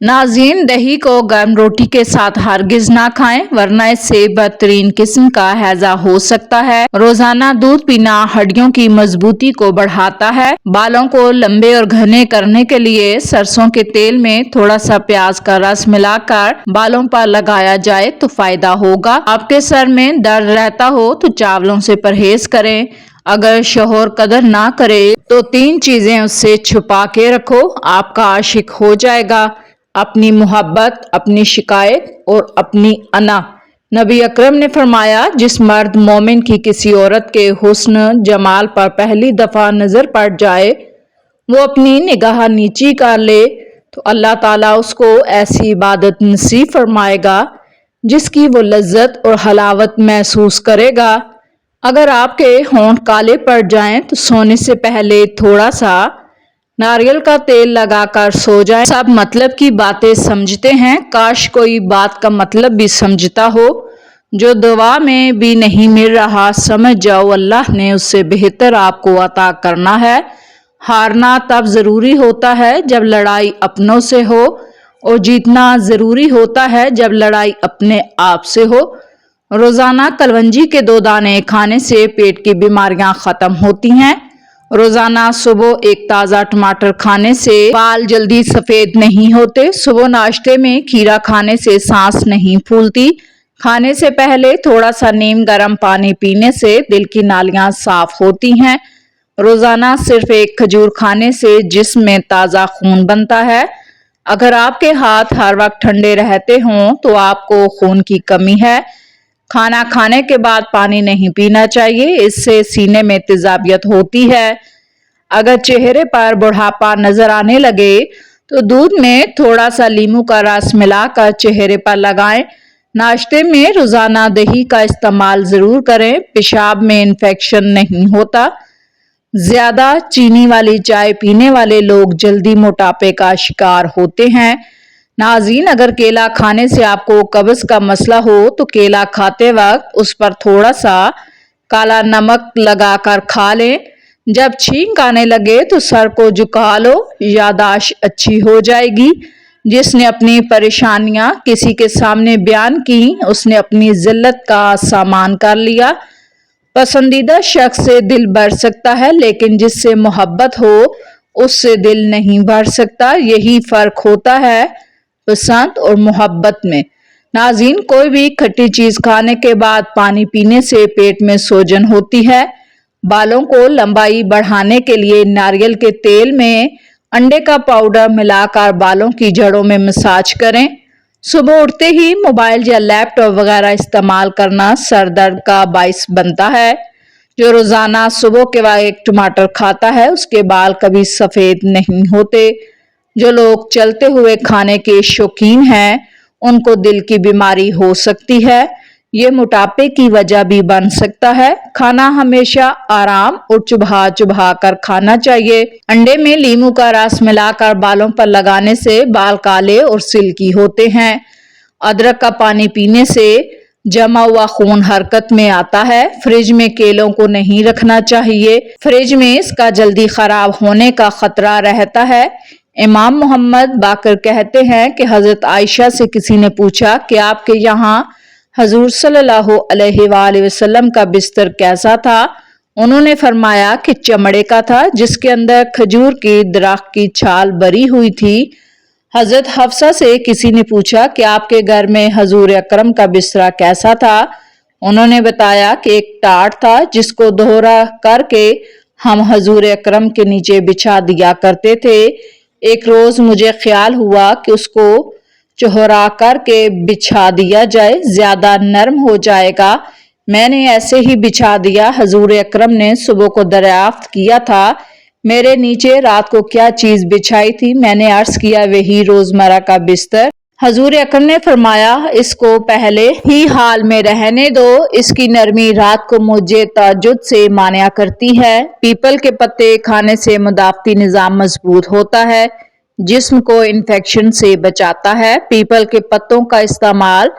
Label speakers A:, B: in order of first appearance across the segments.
A: नाज़रीन, दही को गर्म रोटी के साथ हरगिज ना खाएं, वरना इससे बदतरीन किस्म का हैजा हो सकता है। रोजाना दूध पीना हड्डियों की मजबूती को बढ़ाता है। बालों को लंबे और घने करने के लिए सरसों के तेल में थोड़ा सा प्याज का रस मिलाकर बालों पर लगाया जाए तो फायदा होगा। आपके सर में दर्द रहता हो तो चावलों से परहेज करें। अगर शोहर कदर ना करे तो 3 चीजें उससे छुपा के रखो, आपका आशिक हो जाएगा। अपनी मोहब्बत, अपनी शिकायत और अपनी अना। नबी अकरम ने फरमाया, जिस मर्द मोमिन की किसी औरत के हुस्न जमाल पर पहली दफा नजर पड़ जाए, वो अपनी निगाह नीची कर ले तो अल्लाह ताला उसको ऐसी इबादत नसीब फरमाएगा जिसकी वो लज्जत और हलावत महसूस करेगा। अगर आपके होंठ काले पड़ जाएं तो सोने से पहले थोड़ा सा नारियल का तेल लगाकर सो जाएं। सब मतलब की बातें समझते हैं, काश कोई बात का मतलब भी समझता हो। जो दुआ में भी नहीं मिल रहा, समझ जाओ अल्लाह ने उससे बेहतर आपको अता करना है। हारना तब जरूरी होता है जब लड़ाई अपनों से हो, और जीतना जरूरी होता है जब लड़ाई अपने आप से हो। रोजाना कलवंजी के 2 दाने खाने से पेट की बीमारियां खत्म होती हैं। रोजाना सुबह एक ताज़ा टमाटर खाने से बाल जल्दी सफेद नहीं होते। सुबह नाश्ते में खीरा खाने से सांस नहीं फूलती। खाने से पहले थोड़ा सा नीम गर्म पानी पीने से दिल की नालियां साफ होती हैं। रोजाना सिर्फ एक खजूर खाने से जिस्म में ताज़ा खून बनता है। अगर आपके हाथ हर वक्त ठंडे रहते हों तो आपको खून की कमी है। खाना खाने के बाद पानी नहीं पीना चाहिए, इससे सीने में तेजाबियत होती है। अगर चेहरे पर बुढ़ापा नजर आने लगे तो दूध में थोड़ा सा नींबू का रस मिलाकर चेहरे पर लगाएं। नाश्ते में रोजाना दही का इस्तेमाल जरूर करें, पेशाब में इन्फेक्शन नहीं होता। ज्यादा चीनी वाली चाय पीने वाले लोग जल्दी मोटापे का शिकार होते हैं। नाज़रीन, अगर केला खाने से आपको कब्ज का मसला हो तो केला खाते वक्त उस पर थोड़ा सा काला नमक लगाकर खा लें। जब छींक आने लगे तो सर को झुका लो, याददाश्त अच्छी हो जाएगी। जिसने अपनी परेशानियां किसी के सामने बयान की, उसने अपनी जिल्लत का सामान कर लिया। पसंदीदा शख्स से दिल भर सकता है, लेकिन जिससे मोहब्बत हो उससे दिल नहीं भर सकता। यही फर्क होता है पसंद और मोहब्बत में। नाज़रीन, कोई भी खट्टी चीज खाने के बाद पानी पीने से पेट में सूजन होती है। बालों को लंबाई बढ़ाने के लिए नारियल के तेल में अंडे का पाउडर मिलाकर बालों की जड़ों में मसाज करें। सुबह उठते ही मोबाइल या लैपटॉप वगैरह इस्तेमाल करना सर दर्द का बाइस बनता है। जो रोजाना सुबह के बाद एक टमाटर खाता है उसके बाल कभी सफेद नहीं होते। जो लोग चलते हुए खाने के शौकीन हैं उनको दिल की बीमारी हो सकती है। ये मोटापे की वजह भी बन सकता है। खाना हमेशा आराम और चुभा चुभा कर खाना चाहिए। अंडे में नींबू का रस मिलाकर बालों पर लगाने से बाल काले और सिल्की होते हैं। अदरक का पानी पीने से जमा हुआ खून हरकत में आता है। फ्रिज में केलों को नहीं रखना चाहिए, फ्रिज में इसका जल्दी खराब होने का खतरा रहता है। इमाम मोहम्मद बाकर कहते हैं कि हजरत आयशा से किसी ने पूछा कि आपके यहाँ हजूर सल्लल्लाहु अलैहि वसल्लम का बिस्तर कैसा था। उन्होंने फरमाया कि चमड़े का था जिसके अंदर खजूर की दरख्त की छाल भरी हुई थी। हजरत हफ्सा से किसी ने पूछा कि आपके घर में हजूर अकरम का बिस्तरा कैसा था। उन्होंने बताया कि एक टाट था जिसको दोहरा करके हम हजूर अकरम के नीचे बिछा दिया करते थे। एक रोज मुझे ख्याल हुआ कि उसको चौहरा करके बिछा दिया जाए, ज्यादा नरम हो जाएगा। मैंने ऐसे ही बिछा दिया। हजूर अकरम ने सुबह को दरियाफ्त किया था मेरे नीचे रात को क्या चीज बिछाई थी। मैंने अर्ज किया वही रोजमर्रा का बिस्तर। हजूर अकरम ने फरमाया इसको पहले ही हाल में रहने दो, इसकी नरमी रात को मुझे ताजुद से मानिया करती है। पीपल के पत्ते खाने से मुदाफती निजाम मजबूत होता है, जिस्म को इन्फेक्शन से बचाता है। पीपल के पत्तों का इस्तेमाल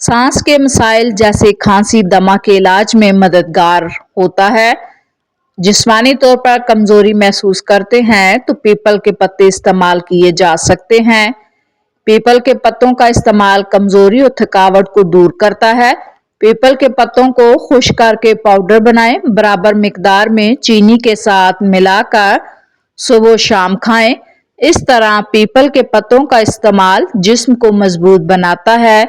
A: सांस के मसाइल जैसे खांसी दमा के इलाज में मददगार होता है। जिस्मानी तौर पर कमजोरी महसूस करते हैं तो पीपल के पत्ते इस्तेमाल किए जा सकते हैं। पीपल के पत्तों का इस्तेमाल कमजोरी और थकावट को दूर करता है। पीपल के पत्तों को खुश्क करके पाउडर बनाएं, बराबर मिकदार में चीनी के साथ मिलाकर सुबह शाम खाएं। इस तरह पीपल के पत्तों का इस्तेमाल जिस्म को मजबूत बनाता है।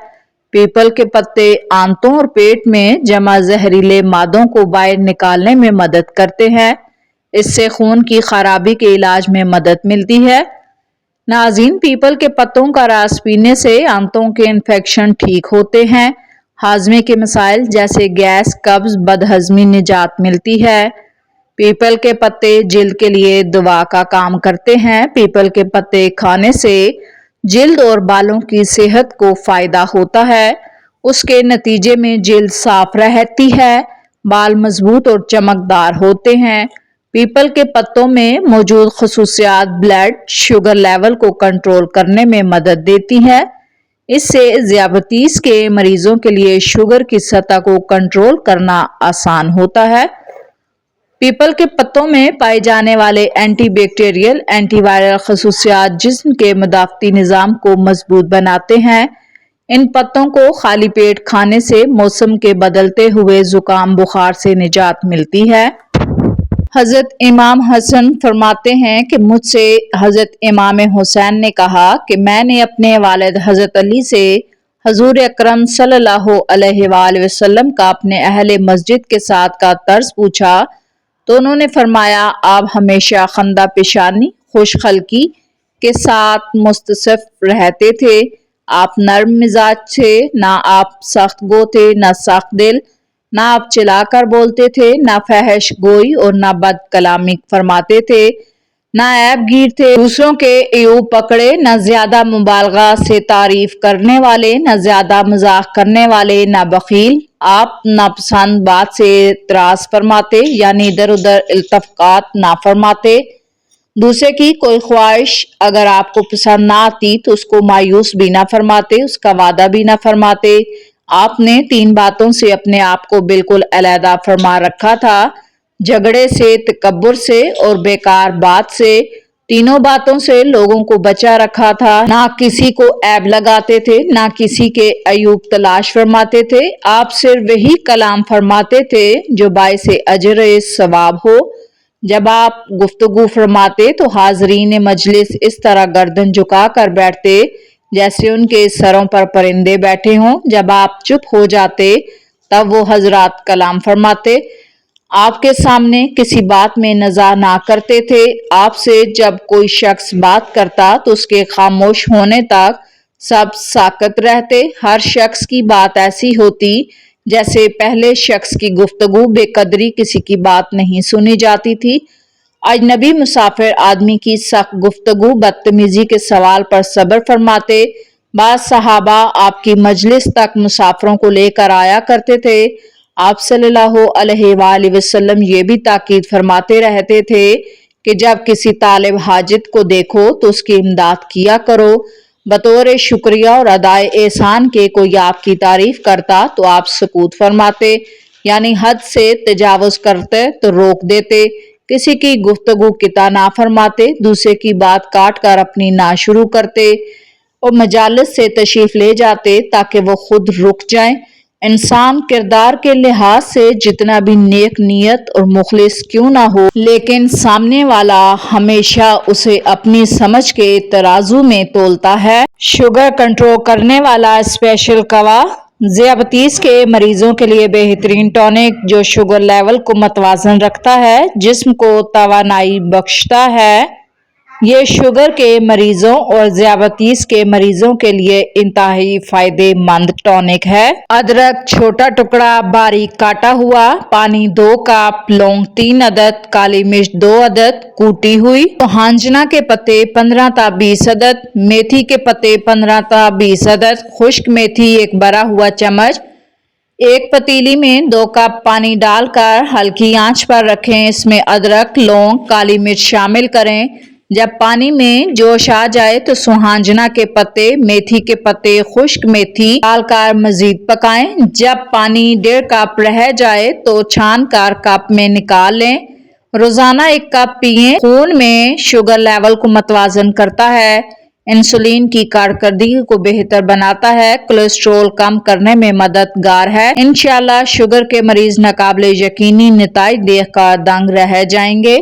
A: पीपल के पत्ते आंतों और पेट में जमा जहरीले मादों को बाहर निकालने में मदद करते हैं। इससे खून की खराबी के इलाज में मदद मिलती है। नाज़रीन, पीपल के पत्तों का रस पीने से आंतों के इन्फेक्शन ठीक होते हैं। हाजमे के मसाइल जैसे गैस, कब्ज, बदहजमी निजात मिलती है। पीपल के पत्ते जिल्द के लिए दवा का काम करते हैं। पीपल के पत्ते खाने से जिल्द और बालों की सेहत को फायदा होता है। उसके नतीजे में जिल्द साफ रहती है, बाल मजबूत और चमकदार होते हैं। पीपल के पत्तों में मौजूद खसूसियात ब्लड शुगर लेवल को कंट्रोल करने में मदद देती है। इससे ज़ियाबतीस के मरीजों के लिए शुगर की सतह को कंट्रोल करना आसान होता है। पीपल के पत्तों में पाए जाने वाले एंटीबैक्टीरियल, एंटीवायरल खसूसियात जिस्म के मदाफ़ती निज़ाम को मजबूत बनाते हैं। इन पत्तों को खाली पेट खाने से मौसम के बदलते हुए जुकाम बुखार से निजात मिलती है। हज़रत इमाम हसन फरमाते हैं कि मुझसे हज़रत इमाम हुसैन ने कहा कि मैंने अपने वालिद हज़रत अली से हजूर अकरम सल्लल्लाहु अलैहि वसल्लम का अपने अहले मस्जिद के साथ का तर्ज पूछा तो उन्होंने फरमाया, आप हमेशा खंदा पेशानी खुशखल्की के साथ मुस्तसिफ रहते थे। आप नर्म मिजाज थे, ना आप सख्त गो थे, ना सख्त दिल। ना आप चिल्लाकर बोलते थे, ना फहश गोई और ना बद कलामी फरमाते थे, ना ऐब गिर थे, दूसरों के अयूब पकड़े, ना ज्यादा मुबालगा से तारीफ करने वाले, ना ज्यादा मजाक करने वाले, ना बखील। आप नापसंद बात से इतराज फरमाते यानी इधर उधर इल्तफात ना फरमाते। दूसरे की कोई ख्वाहिश अगर आपको पसंद ना आती तो उसको मायूस भी ना फरमाते, उसका वादा भी ना फरमाते। आपने 3 बातों से अपने आप को बिल्कुल अलहदा फरमा रखा था, झगड़े से, तकब्बुर से और बेकार बात से। तीनों बातों से लोगों को बचा रखा था। ना किसी को ऐब लगाते थे, ना किसी के अयूब तलाश फरमाते थे। आप सिर्फ वही कलाम फरमाते थे जो बाइसे अजर सवाब हो। जब आप गुफ्तगू फरमाते तो हाजरीन मजलिस इस तरह गर्दन झुका कर बैठते जैसे उनके सरों पर परिंदे बैठे हों। जब आप चुप हो जाते तब वो हजरात कलाम फरमाते, आपके सामने किसी बात में नज़ा ना करते थे। आपसे जब कोई शख्स बात करता तो उसके खामोश होने तक सब साकत रहते। हर शख्स की बात ऐसी होती जैसे पहले शख्स की गुफ्तगू बेकदरी किसी की बात नहीं सुनी जाती थी। अजनबी मुसाफिर आदमी की सख्त गुफ्तगू बदतमीजी के सवाल पर सब्र फरमाते। बाज़ सहाबा आपकी मजलिस तक मुसाफिरों को लेकर आया करते थे। आप सल्लल्लाहु अलैहि वसल्लम ये भी ताकीद फरमाते रहते थे कि जब किसी तालिब हाजित को देखो तो उसकी इमदाद किया करो। बतौर शुक्रिया और अदाए एहसान के कोई आपकी तारीफ करता तो आप सुकूत फरमाते यानी हद से तजावुज करते तो रोक देते। किसी की गुफ्तगू किता ना फरमाते, दूसरे की बात काट कर अपनी ना शुरू करते और मजालिस से तशरीफ ले जाते ताकि वो खुद रुक जाएं। इंसान किरदार के लिहाज से जितना भी नेक नियत और मुखलिस क्यों ना हो, लेकिन सामने वाला हमेशा उसे अपनी समझ के तराजू में तोलता है। शुगर कंट्रोल करने वाला स्पेशल कवा ज़ियाबतीस के मरीजों के लिए बेहतरीन टॉनिक जो शुगर लेवल को मतवाजन रखता है, जिस्म को तवानाई बख्शता है। ये शुगर के मरीजों और ज़ियाबतीस के मरीजों के लिए इंतहाई फायदेमंद टॉनिक है। अदरक छोटा टुकड़ा बारीक काटा हुआ, पानी 2 कप, लौंग 3 अदद, काली मिर्च 2 अदद कूटी हुई, हांजना के पत्ते 15 ता 20 अदद, मेथी के पत्ते 15 ता 20 अदद, खुश्क मेथी 1 बड़ा हुआ चम्मच। एक पतीली में 2 कप पानी डालकर हल्की आंच पर रखें। इसमें अदरक, लौंग, काली मिर्च शामिल करें। जब पानी में जोश आ जाए तो सुहांजना के पत्ते, मेथी के पत्ते, खुश्क मेथी डालकर मजीद पकाएं। जब पानी 1.5 कप रह जाए तो छान कर कप में निकाल लें। रोजाना 1 कप पिएं। खून में शुगर लेवल को मतवाजन करता है। इंसुलिन की कारकर्दगी को बेहतर बनाता है, कोलेस्ट्रॉल कम करने में मददगार है। इंशाल्लाह शुगर के मरीज नाकाबिले यकीनी नताइज देखकर दंग रह जाएंगे।